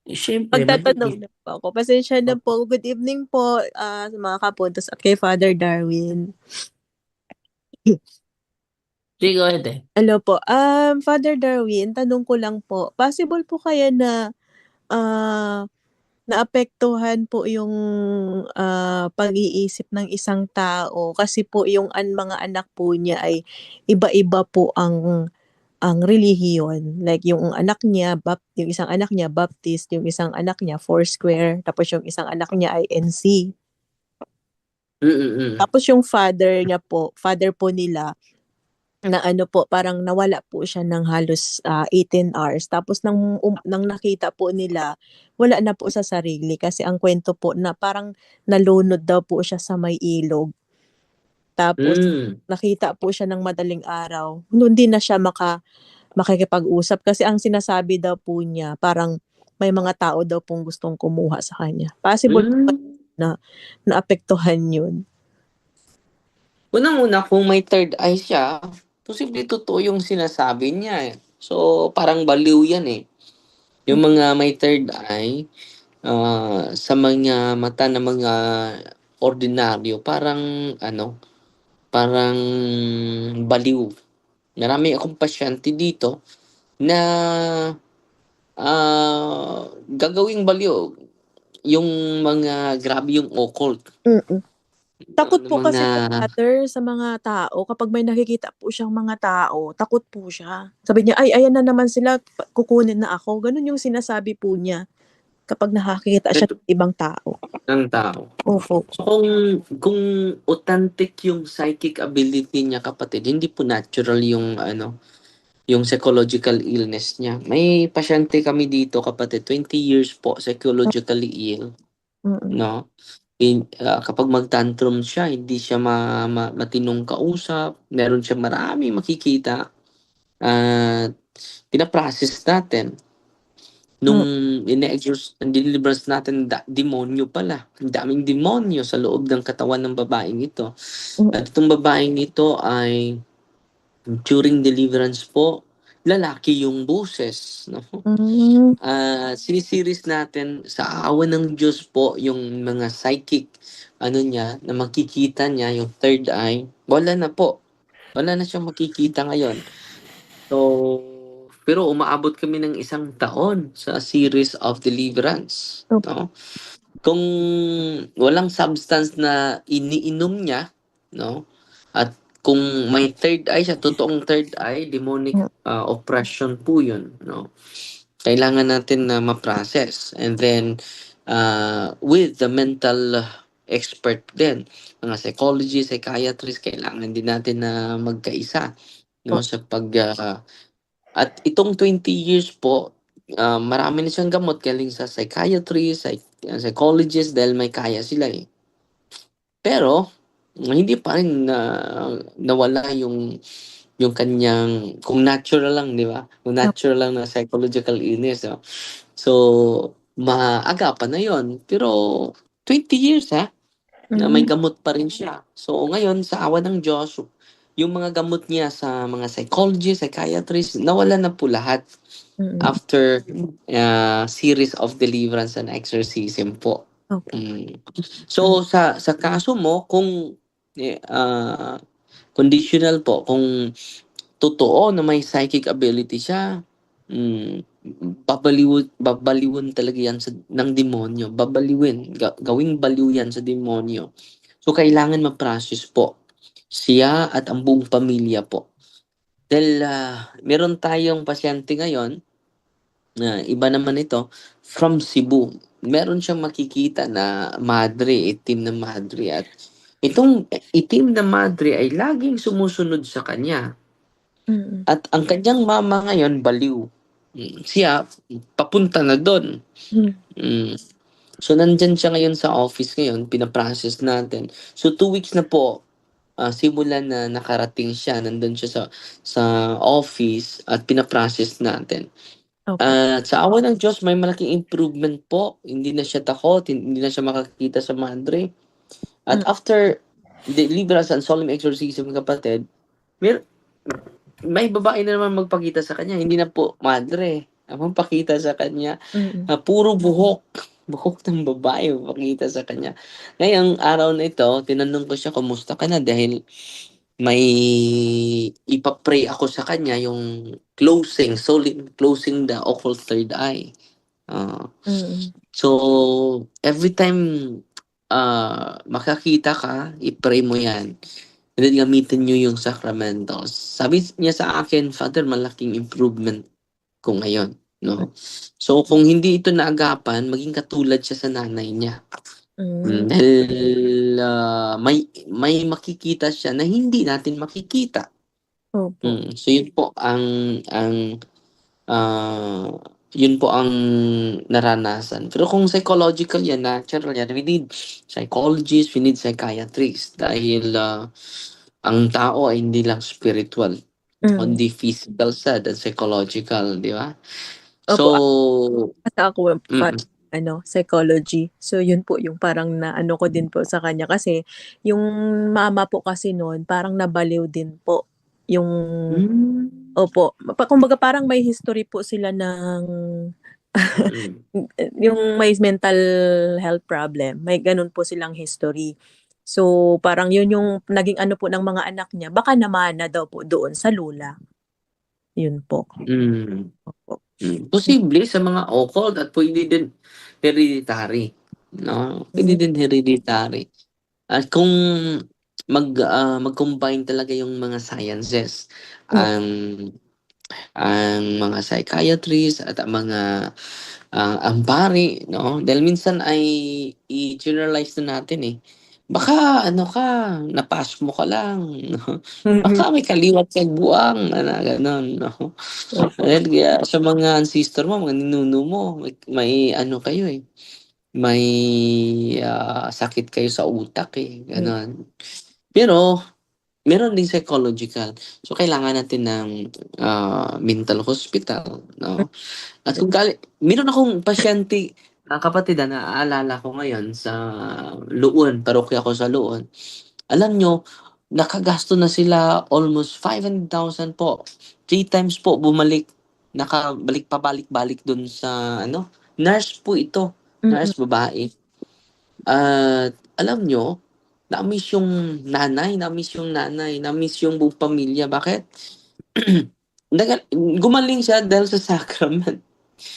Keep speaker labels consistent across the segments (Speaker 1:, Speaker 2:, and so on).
Speaker 1: Siyempre
Speaker 2: Magtatanong
Speaker 1: magiging
Speaker 2: na po ako. Pasensya na po. Good evening po, sa mga kapuntos at kay Father Darwin.
Speaker 1: sige, go ahead eh.
Speaker 2: Ano po, Father Darwin, tanong ko lang po, possible po kaya na ah, naapektuhan po yung pag-iisip ng isang tao kasi po yung mga anak po niya ay iba-iba po ang relihiyon. Like yung anak niya, yung isang anak niya Baptist, yung isang anak niya Foursquare, tapos yung isang anak niya ay NC.
Speaker 1: Mm.
Speaker 2: Tapos yung father po nila na ano po, parang nawala po siya ng halos 18 hours. Tapos nang nakita po nila, wala na po sa sarili kasi ang kwento po na parang nalunod daw po siya sa may ilog. Tapos
Speaker 1: Mm.
Speaker 2: nakita po siya ng madaling araw. Hindi na siya makikipag-usap kasi ang sinasabi daw po niya, parang may mga tao daw pong gustong kumuha sa kanya. Possible po ba
Speaker 1: Mm.
Speaker 2: na naapektuhan yun?
Speaker 1: Unang-una, kung may third eye siya, posible totoo yung sinasabi niya eh. So, parang baliw yan eh. Yung mga may third eye, sa mga mata ng mga ordinaryo, parang ano, parang baliw. Marami akong pasyente dito na gagawing baliw yung mga grabe yung occult.
Speaker 2: Mm. Takot
Speaker 1: Ng
Speaker 2: po
Speaker 1: mga
Speaker 2: kasi si father sa mga tao, kapag may nakikita po siyang mga tao, takot po siya. Sabi niya, "Ay, ayan na naman sila, kukunin na ako." Gano'n yung sinasabi po niya kapag nakakita siya
Speaker 1: ito
Speaker 2: ng ibang tao.
Speaker 1: ng tao.
Speaker 2: Opo.
Speaker 1: So, kung authentic yung psychic ability niya, kapatid, hindi po natural yung ano, yung psychological illness niya. May pasyente kami dito, kapatid, 20 years po psychologically ill,
Speaker 2: Mm.
Speaker 1: no? Kapag mag-tantrum siya, hindi siya matinong kausap, meron siya marami makikita at pina-process natin. Nung
Speaker 2: Mm.
Speaker 1: deliverance natin, demonyo pala. Ang daming demonyo sa loob ng katawan ng babaeng ito.
Speaker 2: Mm.
Speaker 1: At itong babaeng ito ay, during deliverance po, lalaki yung boses. No?
Speaker 2: Hmm.
Speaker 1: Sinisiris natin sa awa ng Diyos po yung mga psychic, ano niya, na makikita niya, yung third eye, wala na po. Wala na siyang makikita ngayon. So, pero umaabot kami ng 1 taon sa series of deliverance,
Speaker 2: Opo.
Speaker 1: no? Kung walang substance na iniinom niya, no? At kung may third eye siya, totoong third eye, demonic
Speaker 2: Mm.
Speaker 1: oppression po 'yun, no? Kailangan natin na ma-process, and then with the mental expert din, mga psychologist, psychiatrist, kailangan din natin na magkaisa, no,
Speaker 2: Opo.
Speaker 1: sa at itong 20 years po, marami na siyang gamot galing sa psychiatrist, psychologist, dahil may kaya sila eh. Pero hindi pa rin nawala yung kanyang, kung natural lang, di ba? Kung
Speaker 2: Opo.
Speaker 1: natural lang na psychological illness, no? So, maaga pa na yon. Pero 20 years ha, na may
Speaker 2: Hmm.
Speaker 1: gamot pa rin siya. So, ngayon, sa awa ng Diyos, yung mga gamot niya sa mga psychologist, psychiatrist, nawala na po lahat
Speaker 2: Mm.
Speaker 1: after series of deliverance and exorcism po.
Speaker 2: Opo.
Speaker 1: Mm.
Speaker 2: Hmm.
Speaker 1: So, sa kaso mo, kung conditional po, kung totoo na may psychic ability siya, babaliwin talaga yan ng demonyo. Babaliwin. Gawing baliw yan sa demonyo. So, kailangan ma-process po siya at ang buong pamilya po. Dahil meron tayong pasyente ngayon, na iba naman ito, from Cebu. Meron siyang makikita na madre, itim na madre. At itong itim na madre ay laging sumusunod sa kanya.
Speaker 2: Mm.
Speaker 1: At ang kanyang mama ngayon, baliw. Siya, papunta na doon.
Speaker 2: Hmm.
Speaker 1: Mm. So, nandyan siya ngayon sa office ngayon, pinaprocess natin. So, 2 weeks na po, simulan na nakarating siya, nandun siya sa office at pinaprocess natin.
Speaker 2: Opo.
Speaker 1: At sa awa ng Diyos, may malaking improvement po. Hindi na siya takot, hindi na siya makakita sa madre. At
Speaker 2: Mm.
Speaker 1: after deliverance and solemn exorcism, kapatid, may babae na naman magpakita sa kanya, hindi na po madre. mapakita sa kanya.
Speaker 2: Mm.
Speaker 1: Puro buhok. Buhok ng babae mapakita sa kanya. Ngayong araw na ito, tinanong ko siya, "Kumusta ka na?" Dahil may ipa-pray ako sa kanya, yung closing, solemn closing the occult third eye. Oo.
Speaker 2: Mm.
Speaker 1: So, every time, makakita ka, i-pray mo 'yan. And then gamitin niyo yung sacramentals. Sabi niya sa akin, "Father, malaking improvement ko ngayon." 'No? So, kung hindi ito naagapan, maging katulad siya sa nanay niya.
Speaker 2: Hmm.
Speaker 1: Dahil, may makikita siya na hindi natin makikita.
Speaker 2: Opo.
Speaker 1: So yun po ah, yun po ang naranasan. Pero kung psychological yan, natural yan, we need psychologists, we need psychiatrists dahil, ang tao ay hindi lang spiritual,
Speaker 2: Hmm.
Speaker 1: kundi physical sad and psychological, di ba? So,
Speaker 2: Opo, kasi ako
Speaker 1: mm,
Speaker 2: psychology. So yun po yung parang naano ko din po sa kanya kasi yung mama po kasi nun parang nabaliw din po yung
Speaker 1: hmm,
Speaker 2: opo, kumbaga parang may history po sila ng
Speaker 1: mm,
Speaker 2: yung may mental health problem, may gano'n po silang history. So, parang yun yung naging ano po ng mga anak niya, baka namana daw po doon sa lola, yun po.
Speaker 1: hmm.
Speaker 2: Opo.
Speaker 1: Posible sa mga occult at puwede din hereditary, 'no? Puwede
Speaker 2: Hmm.
Speaker 1: din hereditary. At kung mag-combine talaga yung mga sciences,
Speaker 2: Mm.
Speaker 1: ang mga psychiatrist at ang mga, ang pari, 'no? Dahil minsan ay i-generalize na natin, eh. Baka ano ka, na-pass mo ka lang, 'no?
Speaker 2: Mm.
Speaker 1: Baka may kaliwat kang buwang na gano'n, 'no?
Speaker 2: Opo.
Speaker 1: Dahil kaya sa mga ancestor mo, mga ninuno mo, may ano kayo, eh, may, sakit kayo sa utak, eh,
Speaker 2: Hmm.
Speaker 1: gano'n. Pero meron ding psychological. So, kailangan natin ng, mental hospital, 'no? At kung meron akong pasyente, kapatid, naaalala ko ngayon sa Luon, parokya ko sa Luon. Alam niyo, nakagasto na sila almost 500,000 po. 3 times po bumalik, nakabalik pabalik-balik dun sa ano, nurse po ito,
Speaker 2: Mm.
Speaker 1: nurse babae. At alam niyo, na-miss yung buong pamilya. Bakit? Gumaling siya dahil sa sacrament,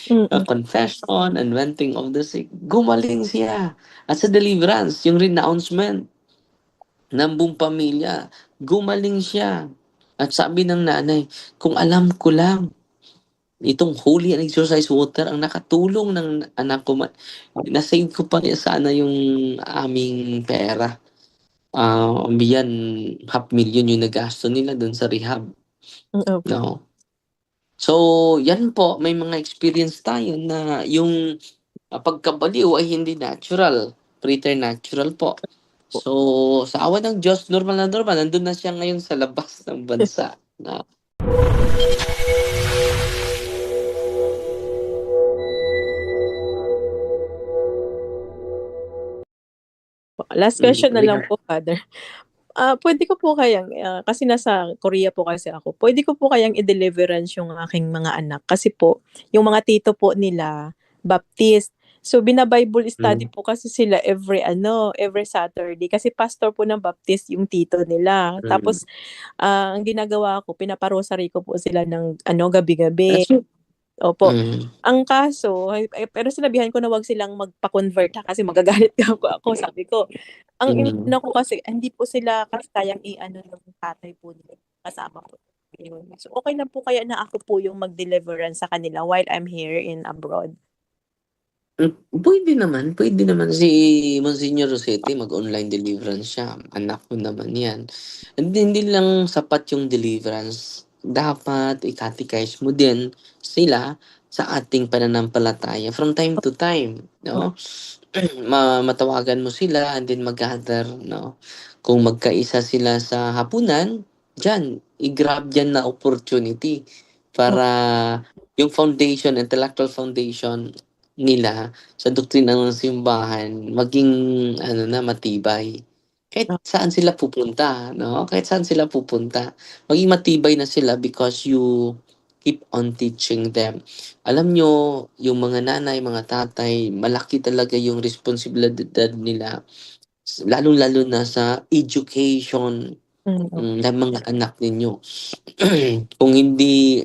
Speaker 2: Mm.
Speaker 1: confession, anointing of the sick. Gumaling siya. At sa deliverance, yung renouncement ng buong pamilya, gumaling siya. At sabi ng nanay, "Kung alam ko lang, itong holy and exorcised water ang nakatulong ng anak ko, na-save ko pa rin sana yung aming pera." Beyond 500,000 yung nagasto nila dun sa rehab,
Speaker 2: Opo.
Speaker 1: 'no? So, yan po, may mga experience tayo na yung, pagkabaliw ay hindi natural, preternatural po. So, sa awa ng Diyos, normal na normal, nandun na siya ngayon sa labas ng bansa na
Speaker 2: Last question na lang
Speaker 1: regard.
Speaker 2: po, Father. Puwede ko po kayang, kasi nasa Korea po kasi ako, puwede ko po kayang i-deliverance yung aking mga anak kasi po yung mga tito po nila Baptist. So, bina-Bible study
Speaker 1: Hmm,
Speaker 2: po kasi sila every Saturday kasi pastor po ng Baptist yung tito nila.
Speaker 1: mm.
Speaker 2: Tapos, ang ginagawa ko pinapa-rosary ko po sila ng gabi-gabi.
Speaker 1: That's it.
Speaker 2: Opo.
Speaker 1: Hmm,
Speaker 2: Ang kaso pero sinabihan ko na 'wag silang magpa-convert kasi magagalit daw po ako. Sabi ko, ang
Speaker 1: hmm.
Speaker 2: inaano ko kasi hindi po sila kasi kayang i-ano ng tatay po nila, kasama po yun. So, okey lang po kaya na ako po yung mag-deliverance sa kanila while I'm here in abroad?
Speaker 1: Puwede naman si Monsignor Rosete mag-online deliverance siya, anak ko naman 'yan. Hindi lang sapat yung deliverance, dapat i-catechize mo din sila sa ating pananampalataya from time to time,
Speaker 2: O
Speaker 1: 'no? Matawagan mo sila and then mag-gather, 'no? Kung magkaisa sila sa hapunan, diyan, i-grab diyan na opportunity
Speaker 2: o
Speaker 1: para yung foundation, intellectual foundation nila sa doktrina ng simbahan maging ano na, matibay. Kahit
Speaker 2: o
Speaker 1: saan sila pupunta, 'no? Kahit saan sila pupunta, maging matibay na sila because you keep on teaching them. Alam nyo, yung mga nanay, mga tatay, malaki talaga yung responsibilidad nila, lalong-lalo na sa education ng mga anak ninyo. Kung hindi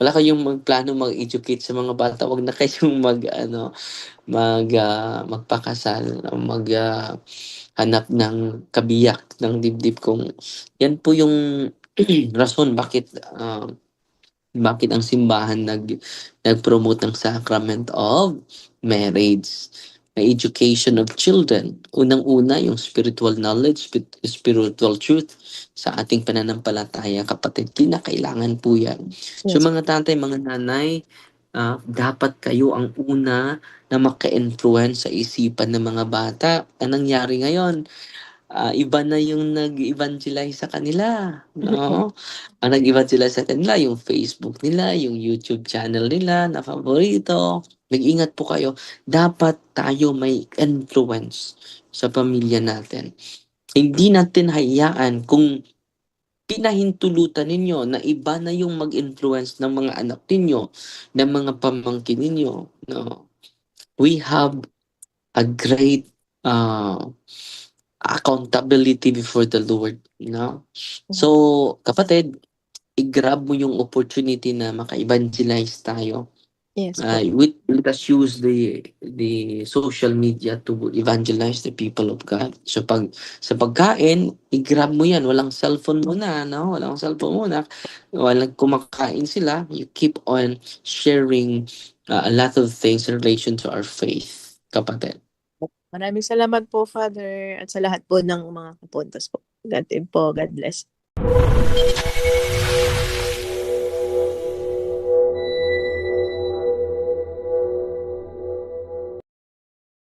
Speaker 1: wala kayong plano mag-educate sa mga bata, wag na kayong magpakasal o hanap ng kabiyak ng dibdib, kung yan po yung rason bakit ang simbahan nag-promote ng sacrament of marriage, the education of children. Unang-una, yung spiritual knowledge, spiritual truth sa ating pananampalataya, kapatid. Kinakailangan po yan. So
Speaker 2: Yes.
Speaker 1: mga tatay, mga nanay, dapat kayo ang una na maka-influence sa isipan ng mga bata. Ang nangyari ngayon, iba na yung nag-evangelize sa kanila, no? Ang nag-evangelize sa kanila, yung Facebook nila, yung YouTube channel nila na paborito. Mag-ingat po kayo. Dapat tayo may influence sa pamilya natin. Hindi natin hayaan kung pinahintulutan ninyo na iba na yung mag-influence ng mga anak ninyo, ng mga pamangkin ninyo, no? We have a great accountability before the Lord, no? So, kapatid, i-grab mo yung opportunity na maka-evangelize tayo.
Speaker 2: Yes po.
Speaker 1: Let us use the social media to evangelize the people of God. So sa pagkain, i-grab mo yan. Walang cellphone muna, no? Walang cellphone muna. Walang kumakain sila. You keep on sharing a lot of things in relation to our faith, kapatid.
Speaker 2: Maraming salamat po, Father, at sa lahat po ng mga kapuntos po. God po. God bless.